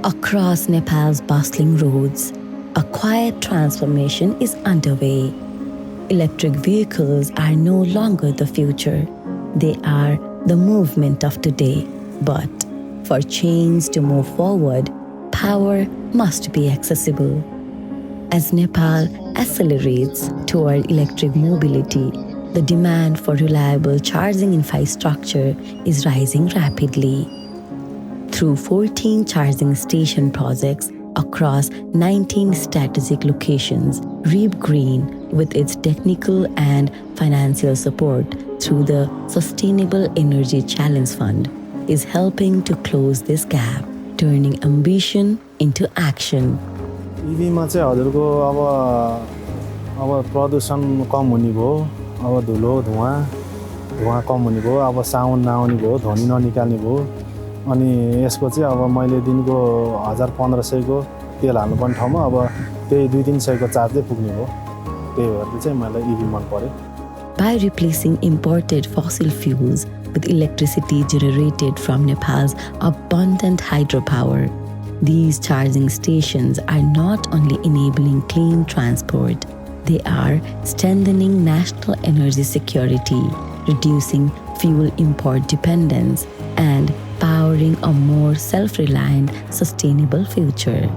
Across Nepal's bustling roads, a quiet transformation is underway. Electric vehicles are no longer the future. They are the movement of today. But for change to move forward, power must be accessible. As Nepal accelerates toward electric mobility, the demand for reliable charging infrastructure is rising rapidly. Through 14 charging station projects across 19 strategic locations, REEEP-GREEN, with its technical and financial support through the Sustainable Energy Challenge Fund, is helping to close this gap, turning ambition into action. EV-मा चाहिँ हजुरको अब प्रदूषण कम हुने भयो, अब धुलो धुवा कम हुने भयो, अब साउन्ड नआउने भयो, ध्वनि ननिकाल्ने भयो। अनि यसको चाहिँ अब मैले दिनको 1500 को तेल हाल्नुपर्ने ठाउँमा अब त्यही 200-300 को चार्जले पुग्ने भयो। त्यही भएर चाहिँ मलाई EV मन पर्यो। By replacing imported fossil fuels with electricity generated from Nepal's abundant hydropower, these charging stations are not only enabling clean transport, they are strengthening national energy security, reducing fuel import dependence, and powering a more self-reliant, sustainable future.